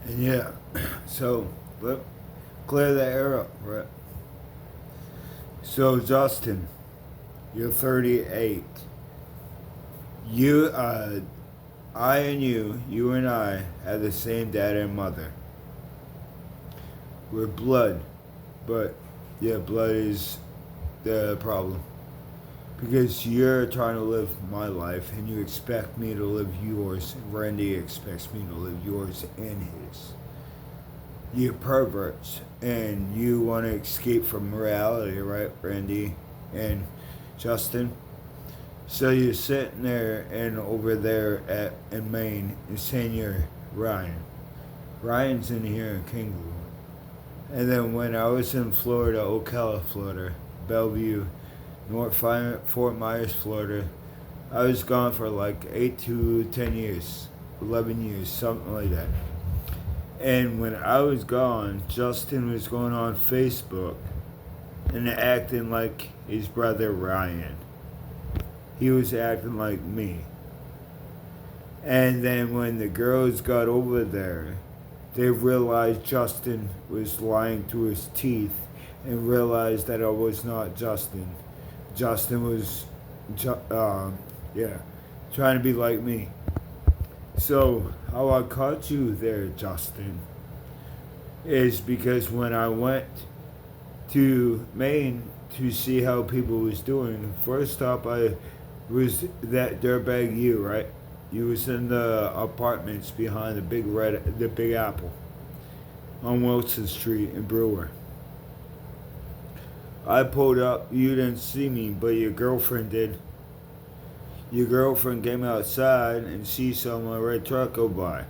And yeah, so let clear the air up, right? So Justin, you're 38. You, I and you and I, have the same dad and mother. We're blood, but yeah, blood is the problem because you're trying to live my life and you expect me to live yours. Randy expects me to live yours and his. You perverts, and you want to escape from reality, right, Randy and Justin? So you're sitting there and over there at in Maine and saying you're Ryan. Ryan's in here in Kingwood. And then when I was in Florida, Ocala, Florida, Bellevue, Fort Myers, Florida, I was gone for like 8 to 10 years, 11 years, something like that. And when I was gone, Justin was going on Facebook and acting like his brother Ryan. He was acting like me. And then when the girls got over there, they realized Justin was lying through his teeth and realized that I was not Justin. Justin was, yeah, trying to be like me. So, how I caught you there, Justin, is because when I went to Maine to see how people was doing, first stop I was that dirtbag you, right? You was in the apartments behind the Big Apple on Wilson Street in Brewer. I pulled up, you didn't see me, but your girlfriend did. Your girlfriend came outside and she saw my red truck go by.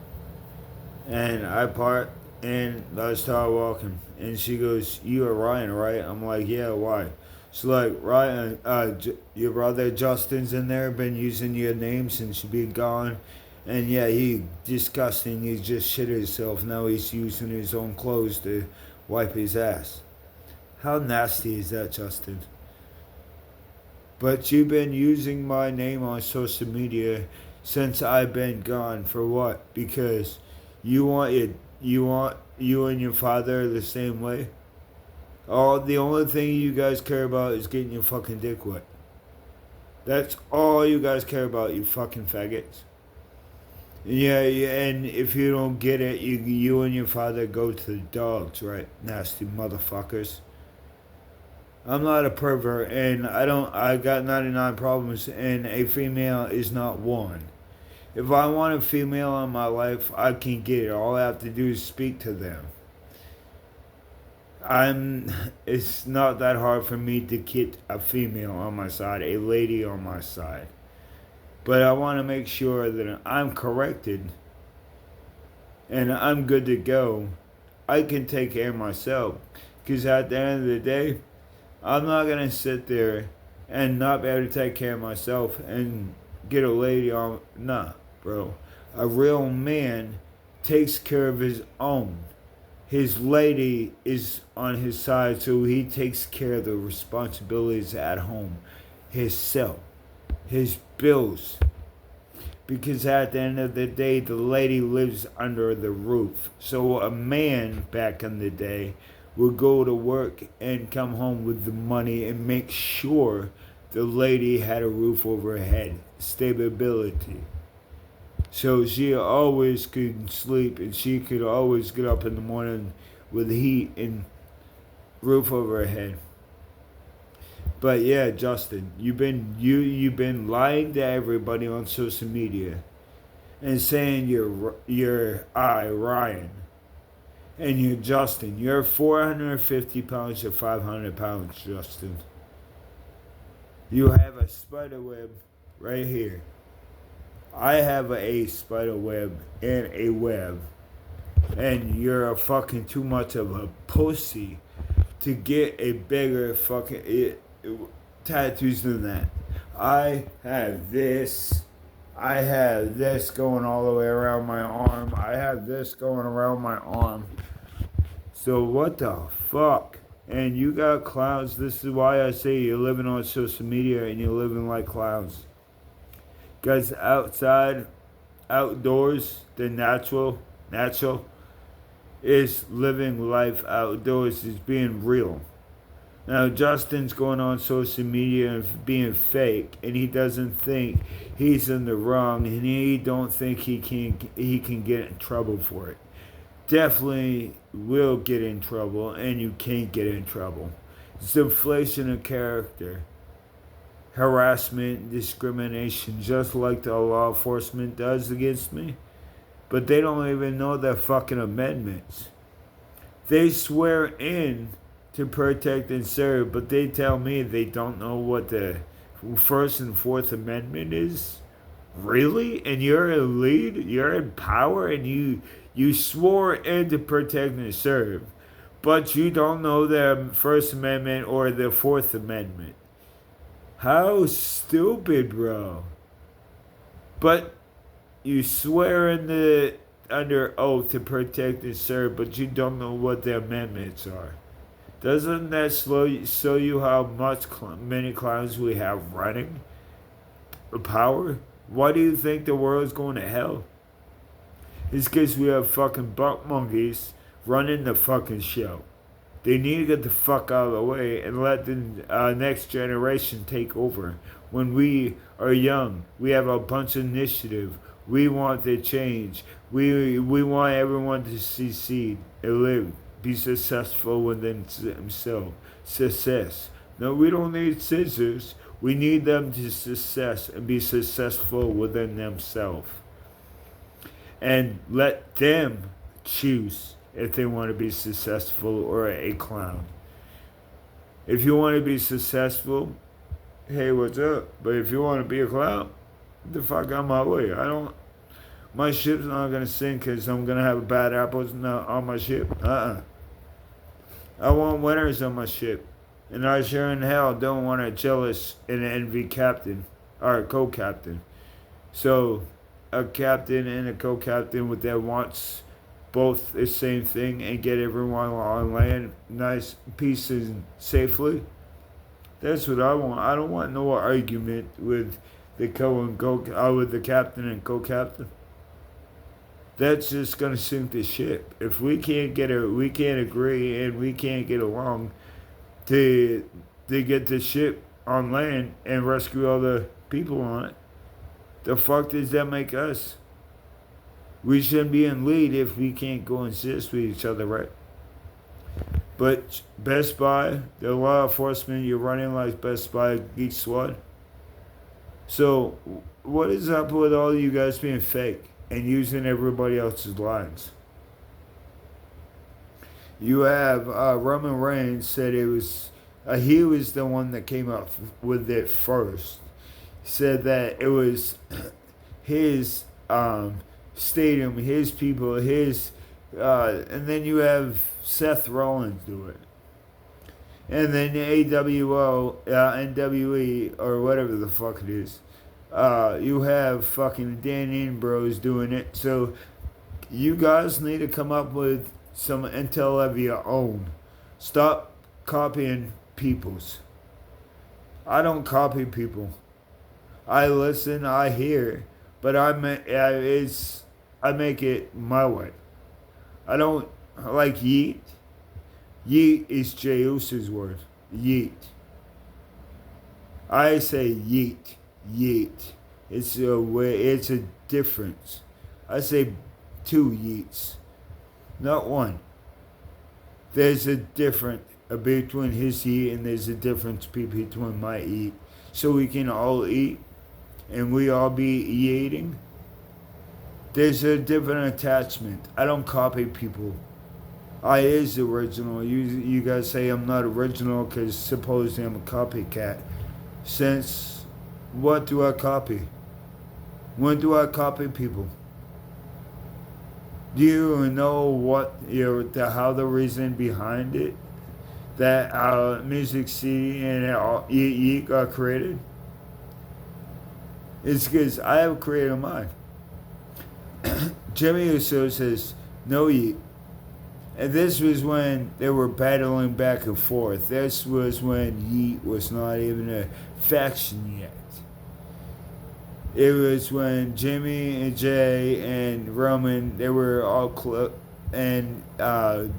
And I parked and I started walking. And she goes, "You are Ryan, right?" I'm like, "Yeah, why?" She's like, "Ryan, your brother Justin's in there, been using your name since you been gone. And yeah, he disgusting. He just shit himself. Now he's using his own clothes to wipe his ass." How nasty is that, Justin? But you've been using my name on social media since I've been gone for what? Because you want you and your father the same way. All the only thing you guys care about is getting your fucking dick wet. That's all you guys care about, you fucking faggots. Yeah, yeah, and if you don't get it, you and your father go to the dogs, right? Nasty motherfuckers. I'm not a pervert, and I got 99 problems, and a female is not one. If I want a female in my life, I can get it. All I have to do is speak to them. I'm. It's not that hard for me to get a female on my side, a lady on my side. But I want to make sure that I'm corrected and I'm good to go. I can take care of myself. Because at the end of the day, I'm not gonna sit there and not be able to take care of myself and get a lady on. Nah, bro. A real man takes care of his own. His lady is on his side, so he takes care of the responsibilities at home, himself, his bills. Because at the end of the day, the lady lives under the roof. So a man back in the day would go to work and come home with the money and make sure the lady had a roof over her head, stability. So she always could sleep and she could always get up in the morning with heat and roof over her head. But yeah, Justin, you've been lying to everybody on social media and saying you're I Ryan and you're Justin. You're 450 pounds to 500 pounds, Justin. You have a spider web right here. I have a spider web and a web, and you're a fucking too much of a pussy to get a bigger tattoos than that. I have this. I have this going all the way around my arm. I have this going around my arm. So what the fuck? And you got clowns. This is why I say you're living on social media and you're living like clowns. Guys outside, outdoors, the natural, is living life outdoors, is being real. Now Justin's going on social media and being fake, and he doesn't think he's in the wrong, and he don't think he can get in trouble for it. Definitely will get in trouble, and you can't get in trouble. It's inflation of character, harassment, discrimination, just like the law enforcement does against me. But they don't even know their fucking amendments. They swear in to protect and serve, but they tell me they don't know what the First and Fourth Amendment is. Really? And you're in lead? You're in power, and you swore in to protect and serve, but you don't know the First Amendment or the Fourth Amendment. How stupid, bro. But you swear under oath to protect and serve, but you don't know what the amendments are. Doesn't that show you how many clowns we have running power? Why do you think the world's going to hell? It's because we have fucking buck monkeys running the fucking show. They need to get the fuck out of the way and let the next generation take over. When we are young, we have a bunch of initiative. We want the change. We want everyone to succeed and live, be successful within themselves. Success. No, we don't need scissors. We need them to success and be successful within themselves. And let them choose if they want to be successful or a clown. If you want to be successful, hey, what's up? But if you want to be a clown, get the fuck out of my way. My ship's not going to sink because I'm going to have bad apples on my ship. I want winners on my ship. And I sure in hell don't want a jealous and envy captain or a co-captain. So a captain and a co-captain with that wants both the same thing and get everyone on land nice, peace and safely. That's what I want. I don't want no argument with the with the captain and co-captain. That's just gonna sink the ship. If we can't agree and we can't get along to get the ship on land and rescue all the people on it, the fuck does that make us? We shouldn't be in lead if we can't coexist with each other, right? But Best Buy, the law enforcement, you're running like Best Buy Geek Squad. So what is up with all you guys being fake and using everybody else's lines? You have Roman Reigns said it was he was the one that came up with it first. Said that it was his stadium, his people, and then you have Seth Rollins do it. And then AWO, NWE, or whatever the fuck it is. You have fucking Dan Ambrose doing it. So you guys need to come up with some intel of your own. Stop copying people's. I don't copy people. I listen, I hear, but I make it my way. I don't like yeet. Yeet is Jey Uso's word. Yeet. I say yeet. Yeet. It's a way. It's a difference. I say two yeets, not one. There's a difference between his yeet and there's a difference between my eat. So we can all eat and we all be eating. There's a different attachment. I don't copy people. I is original. You guys say I'm not original because supposedly I'm a copycat. Since what do I copy? When do I copy people? Do you know what how the reason behind it that Music City and Yeet got created? It's because I have a creative mind. Jimmy Uso says no Yeet. And this was when they were battling back and forth. This was when Yeet was not even a faction yet. It was when Jimmy and Jay and Roman, they were all and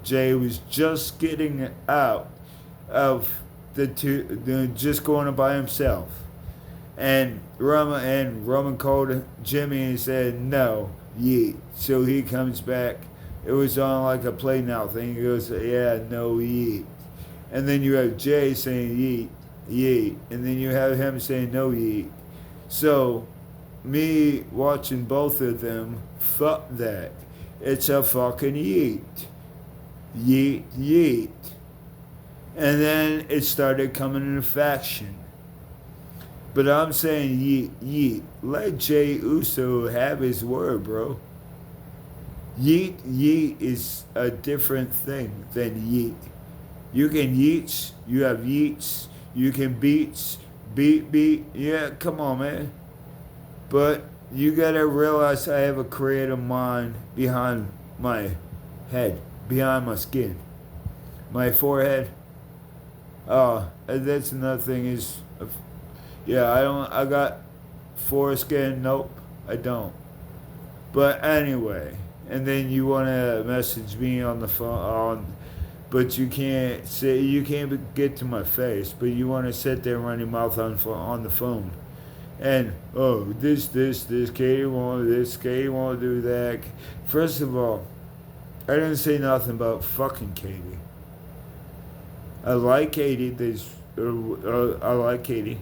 Jay was just getting out of just going by himself. And Roman called Jimmy and said, no, yeet. So he comes back. It was on like a play now thing. He goes, yeah, no, yeet. And then you have Jay saying, yeet, yeet. And then you have him saying, no, yeet. So, me watching both of them, fuck that. It's a fucking yeet. Yeet, yeet. And then it started coming into faction. But I'm saying yeet, yeet. Let Jey Uso have his word, bro. Yeet, yeet is a different thing than yeet. You can yeets, you have yeets, you can beats, beat. Yeah, come on, man. But you gotta realize I have a creative mind behind my head, behind my skin. My forehead. That's another thing is, yeah, I got foreskin. Nope, I don't. But anyway, and then you want to message me on the phone, but you can't get to my face, but you want to sit there and run your mouth on the phone. And, this, Katie won't do that. First of all, I didn't say nothing about fucking Katie. I like Katie, I like Katie,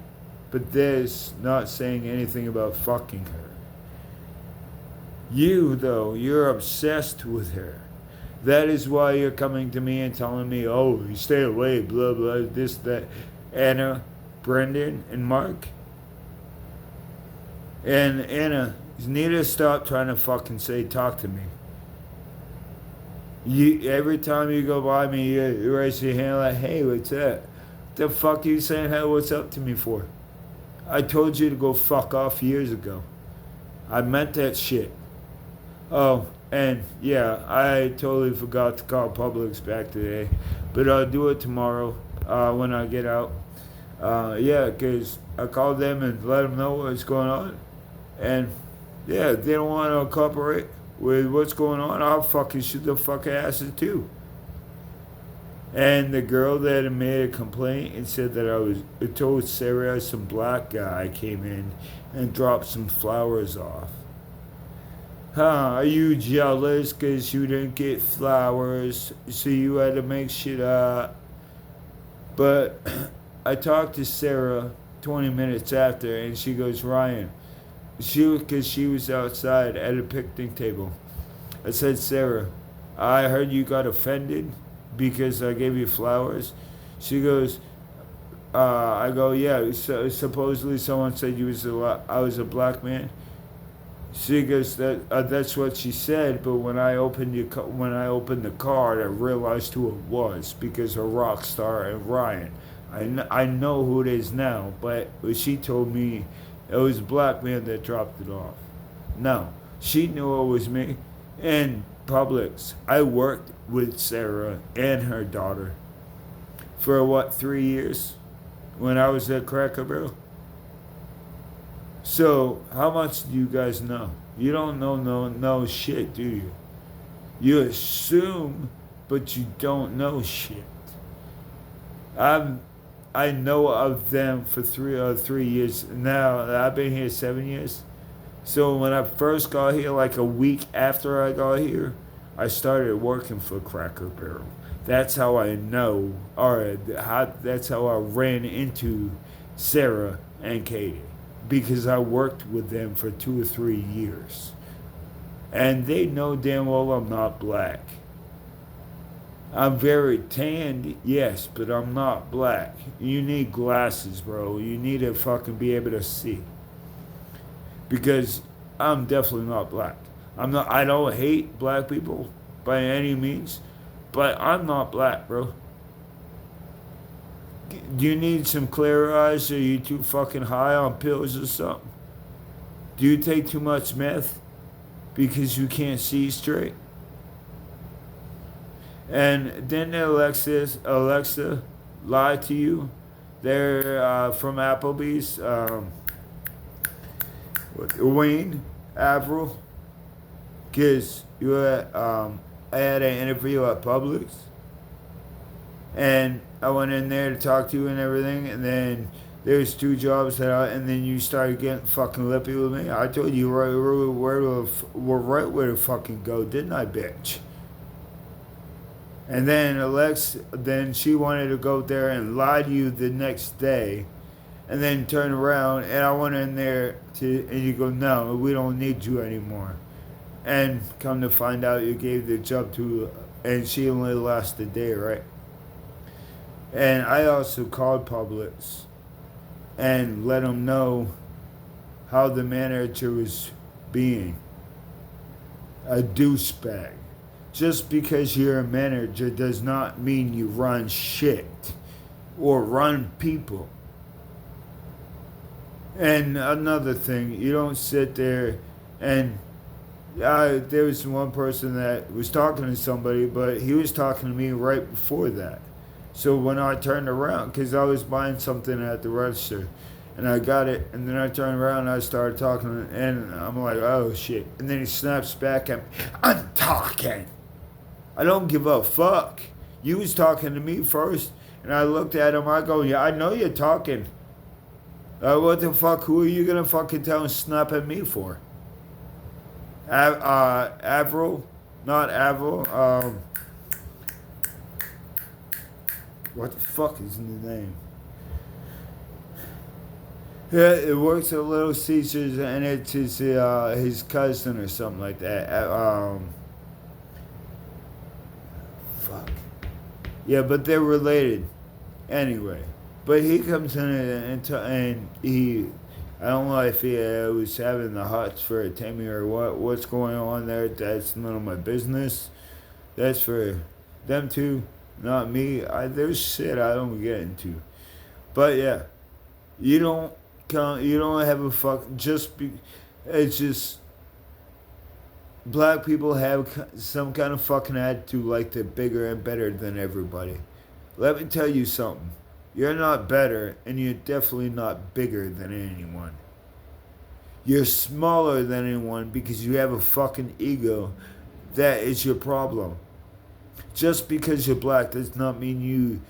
but there's not saying anything about fucking her. You, though, you're obsessed with her. That is why you're coming to me and telling me, oh, you stay away, blah, blah, this, that. Anna, Brendan, and Mark. And Anna, you need to stop trying to fucking talk to me. Every time you go by me, you raise your hand like, hey, what's that? What the fuck are you saying, hey, what's up to me for? I told you to go fuck off years ago. I meant that shit. Oh, and yeah, I totally forgot to call Publix back today. But I'll do it tomorrow when I get out. Yeah, because I called them and let them know what's going on. And yeah, they don't want to cooperate with what's going on. I'll fucking shoot the fucking asses too. And the girl that had made a complaint and said that I told Sarah some black guy came in and dropped some flowers off. Are you jealous because you didn't get flowers, so you had to make shit up? But I talked to Sarah 20 minutes after, and she goes, Ryan, because she was outside at a picnic table. I said, Sarah, I heard you got offended because I gave you flowers. She goes, I go, yeah, so supposedly someone said I was a black man. She goes, that's what she said, but when I opened the card, I realized who it was because of Rockstar and Ryan. I know who it is now, but she told me it was a black man that dropped it off. No, she knew it was me. And Publix, I worked with Sarah and her daughter for 3 years when I was at Cracker Barrel. So, how much do you guys know? You don't know no shit, do you? You assume, but you don't know shit. I know of them for 3 years now. I've been here 7 years. So when I first got here, like a week after I got here, I started working for Cracker Barrel. That's how I know, that's how I ran into Sarah and Katie. Because I worked with them for 2 or 3 years. And they know damn well I'm not black. I'm very tanned, yes, but I'm not black. You need glasses, bro. You need to fucking be able to see. Because I'm definitely not black. I don't hate black people by any means, but I'm not black, bro. Do you need some clear eyes? Are you too fucking high on pills or something? Do you take too much meth because you can't see straight? And didn't Alexa lie to you? They're from Applebee's. Wayne Avril. Because I had an interview at Publix, and I went in there to talk to you and everything, and then there's two jobs and then you started getting fucking lippy with me. I told you right where to fucking go, didn't I, bitch? And then then she wanted to go there and lie to you the next day, and then turn around, and I went in there and you go, no, we don't need you anymore. And come to find out, you gave the job to, and she only lasted a day, right? And I also called Publix and let them know how the manager was being a douchebag. Just because you're a manager does not mean you run shit or run people. And another thing, you don't sit there and there was one person that was talking to somebody, but he was talking to me right before that. So when I turned around, because I was buying something at the register, and I got it, and then I turned around and I started talking, and I'm like, oh shit. And then he snaps back at me, I'm talking. I don't give a fuck. You was talking to me first, and I looked at him, I go, yeah, I know you're talking. What the fuck, who are you gonna fucking tell and snap at me for? Avril? Not Avril, what the fuck is the name? Yeah, it works at Little Caesars, and it's his cousin or something like that. Fuck. Yeah, but they're related. Anyway, but he comes in and he, I don't know if he was having the hots for a Tammy or what's going on there. That's none of my business. That's for them two, not me. There's shit I don't get into. But yeah, you don't have a fuck. It's just black people have some kind of fucking attitude like they're bigger and better than everybody. Let me tell you something. You're not better, and you're definitely not bigger than anyone. You're smaller than anyone because you have a fucking ego. That is your problem. Just because you're black does not mean you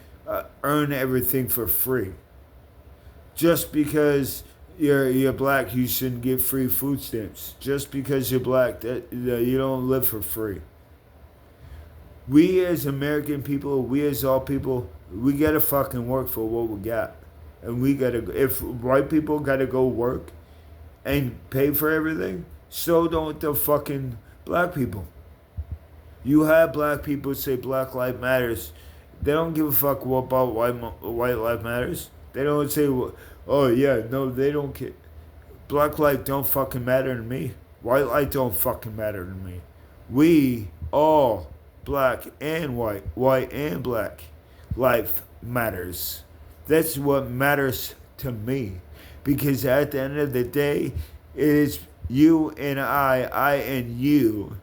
earn everything for free. Just because you're black, you shouldn't get free food stamps. Just because you're black, you don't live for free. We as American people, we as all people, we gotta fucking work for what we got. And if white people gotta go work and pay for everything, so don't the fucking black people. You have black people say Black Lives Matters. They don't give a fuck about white life matters. They don't say, oh yeah, no, they don't care. Black life don't fucking matter to me. White life don't fucking matter to me. We all, black and white and black, life matters. That's what matters to me. Because at the end of the day, it is you and I and you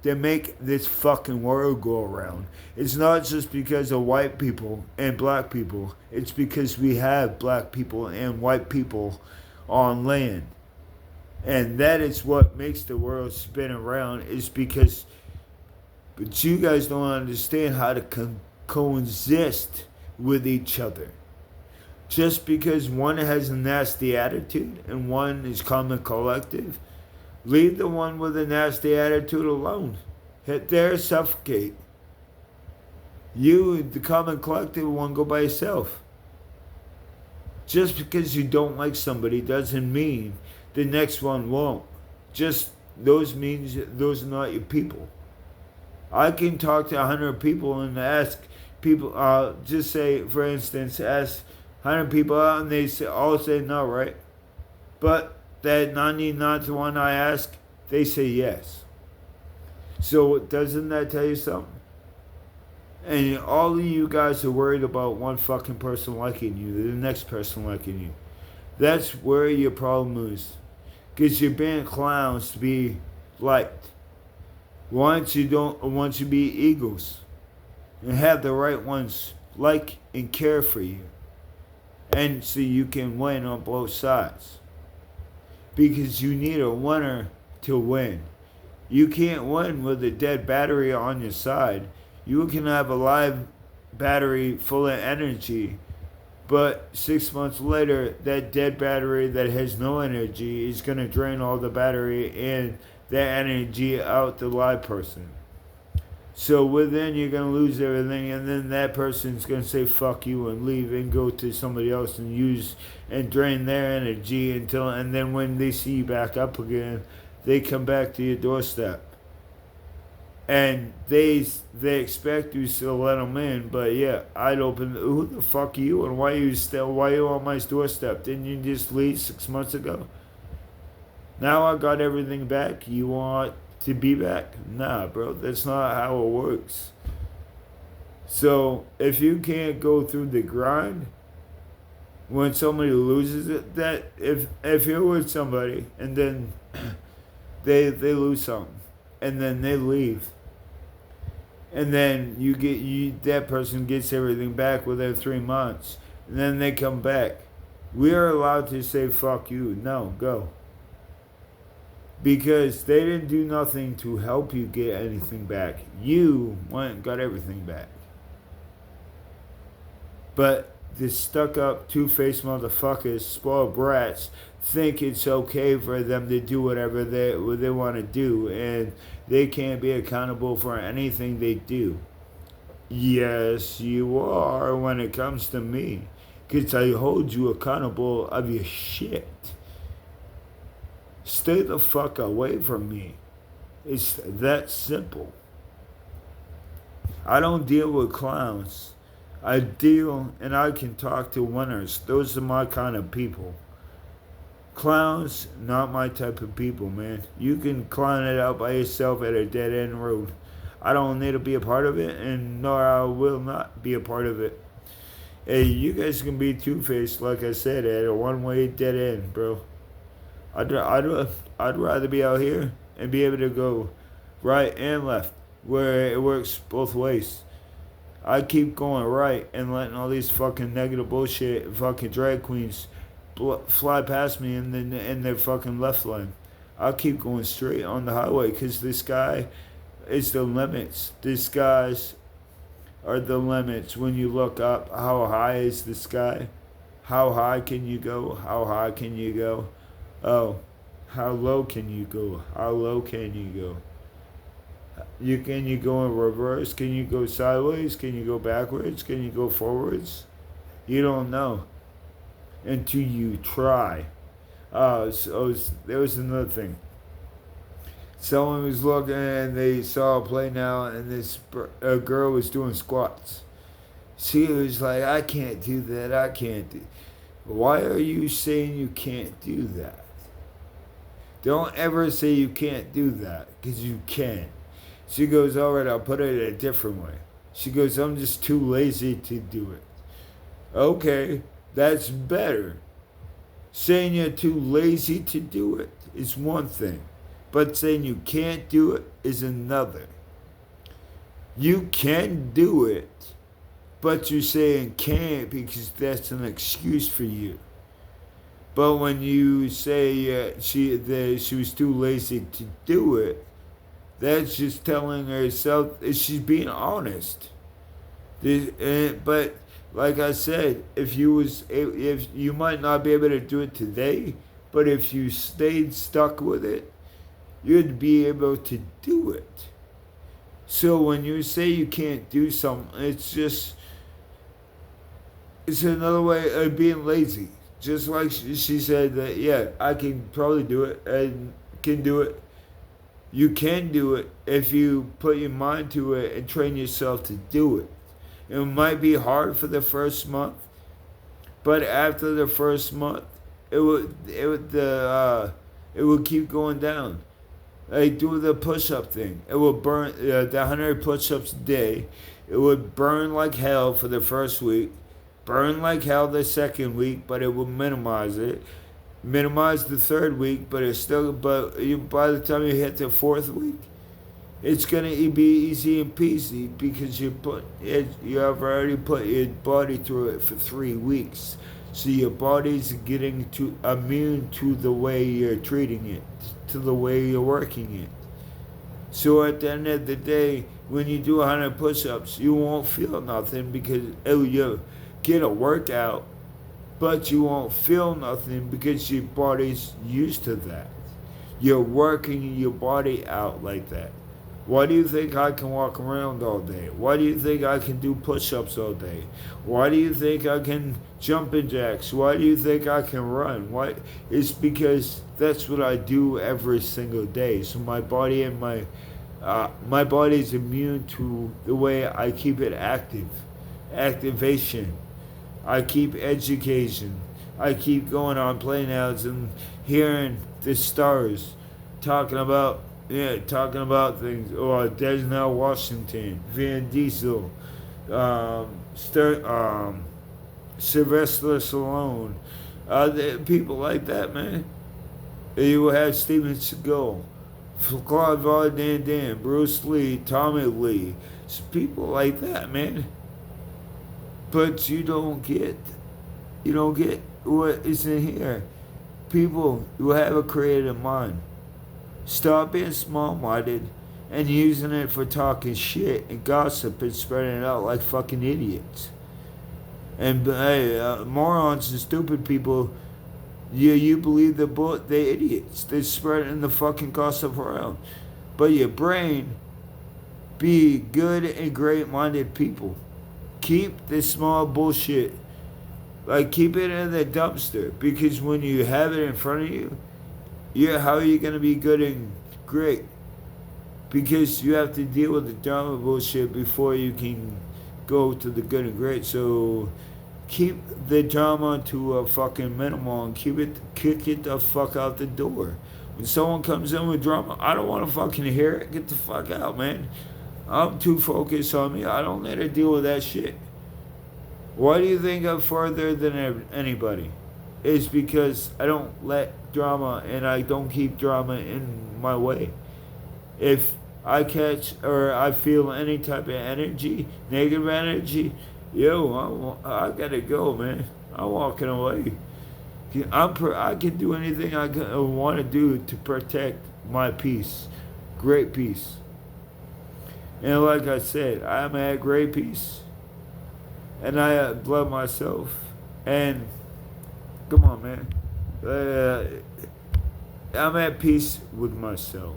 that make this fucking world go around. It's not just because of white people and black people. It's because we have black people and white people on land. And that is what makes the world spin around, is because, but you guys don't understand how to coexist with each other. Just because one has a nasty attitude and one is calm and collective, leave the one with a nasty attitude alone. Hit there, suffocate. You, the calm and collective one, go by yourself. Just because you don't like somebody doesn't mean the next one won't. Just those means those are not your people. I can talk to 100 people and ask people, just say, for instance, ask 100 people out and they all say no, right? But that 99 to 1 I ask, they say yes. So doesn't that tell you something? And all of you guys are worried about one fucking person liking you, the next person liking you. That's where your problem is. Because you're being clowns to be liked. Why don't you be eagles and have the right ones like and care for you, and so you can win on both sides. Because you need a winner to win. You can't win with a dead battery on your side. You can have a live battery full of energy, but 6 months later, that dead battery that has no energy is going to drain all the battery and that energy out the live person. So within, you're going to lose everything, and then that person's going to say fuck you and leave and go to somebody else and use and drain their energy until, and then when they see you back up again, they come back to your doorstep. And they expect you to let them in, but yeah, I'd open. Who the fuck are you, and why are you on my doorstep? Didn't you just leave 6 months ago? Now I got everything back. You want to be back? Nah, bro, that's not how it works. So if you can't go through the grind, when somebody loses it, that if you're with somebody and then they lose something and then they leave, and then that person gets everything back within 3 months, and then they come back, we are allowed to say fuck you. No, go. Because they didn't do nothing to help you get anything back. You went and got everything back. But the stuck-up, two-faced motherfuckers, spoiled brats, think it's okay for them to do whatever they want to do, and they can't be accountable for anything they do. Yes, you are when it comes to me, because I hold you accountable of your shit. Stay the fuck away from me. It's that simple. I don't deal with clowns. I deal and I can talk to winners. Those are my kind of people. Clowns, not my type of people, man. You can clown it out by yourself at a dead end road. I don't need to be a part of it, and nor I will not be a part of it. Hey, you guys can be two-faced, like I said, at a one-way dead end, bro. I'd rather be out here and be able to go right and left, where it works both ways. I keep going right and letting all these fucking negative bullshit fucking drag queens fly past me in their fucking left lane. I'll keep going straight on the highway because the sky is the limits. The skies are the limits. When you look up, how high is the sky? How high can you go? How high can you go? Oh, how low can you go? How low can you go? Can you go in reverse? Can you go sideways? Can you go backwards? Can you go forwards? You don't know until you try. There was another thing. Someone was looking and they saw a play now, and a girl was doing squats. She was like, I can't do that. I can't do. Why are you saying you can't do that? Don't ever say you can't do that, because you can. She goes, all right, I'll put it a different way. She goes, I'm just too lazy to do it. Okay, that's better. Saying you're too lazy to do it is one thing, but saying you can't do it is another. You can do it, but you're saying can't because that's an excuse for you. But when you say she was too lazy to do it, that's just telling herself she's being honest. But like I said, if you might not be able to do it today, but if you stayed stuck with it, you'd be able to do it. So when you say you can't do something, it's another way of being lazy. Just like she said that, yeah, I can probably do it and can do it. You can do it if you put your mind to it and train yourself to do it. It might be hard for the first month, but after the first month, it would keep going down. Like do the push-up thing. It would burn the 100 push-ups a day. It would burn like hell for the first week. Burn like hell the second week, but it will minimize it. Minimize the third week, but by the time you hit the fourth week, it's gonna be easy and peasy because you have already put your body through it for 3 weeks, so your body's getting immune to the way you're treating it, to the way you're working it. So at the end of the day, when you do 100 push-ups, you won't feel nothing because you get a workout, but you won't feel nothing because your body's used to that. You're working your body out like that. Why do you think I can walk around all day? Why do you think I can do push-ups all day? Why do you think I can jumping jacks? Why do you think I can run? Why? It's because that's what I do every single day. So my body and my body's immune to the way I keep it active. Activation. I keep education. I keep going on playouts and hearing the stars talking about things. Or Denzel Washington, Vin Diesel, Sylvester Stallone, people like that, man. You will have Steven Seagal, Claude Van Damme, Bruce Lee, Tommy Lee. It's people like that, man. But you don't get what is in here. People who have a creative mind. Stop being small-minded and using it for talking shit and gossip and spreading it out like fucking idiots. And morons and stupid people, you believe the idiots. They're spreading the fucking gossip around. But your brain, be good and great-minded people. Keep this small bullshit, keep it in the dumpster. Because when you have it in front of you, how are you going to be good and great? Because you have to deal with the drama bullshit before you can go to the good and great. So keep the drama to a fucking minimal and kick it the fuck out the door. When someone comes in with drama, I don't want to fucking hear it. Get the fuck out, man. I'm too focused on me. I don't let her deal with that shit. Why do you think I'm further than anybody? It's because I don't let drama and I don't keep drama in my way. If I catch or I feel any type of energy, negative energy, I gotta go, man. I'm walking away. I can do anything I want to do to protect my peace. Great peace. And like I said, I'm at great peace. And I love myself. And come on, man. I'm at peace with myself.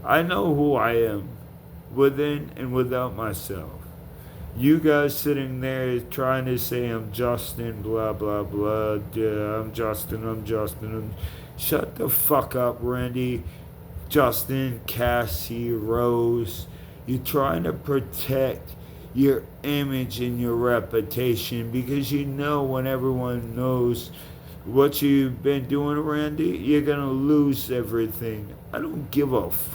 I know who I am, within and without myself. You guys sitting there trying to say I'm Justin, blah, blah, blah. Yeah, I'm Justin. Shut the fuck up, Randy. Justin, Cassie, Rose. You're trying to protect your image and your reputation because you know when everyone knows what you've been doing, Randy, you're going to lose everything. I don't give a fuck.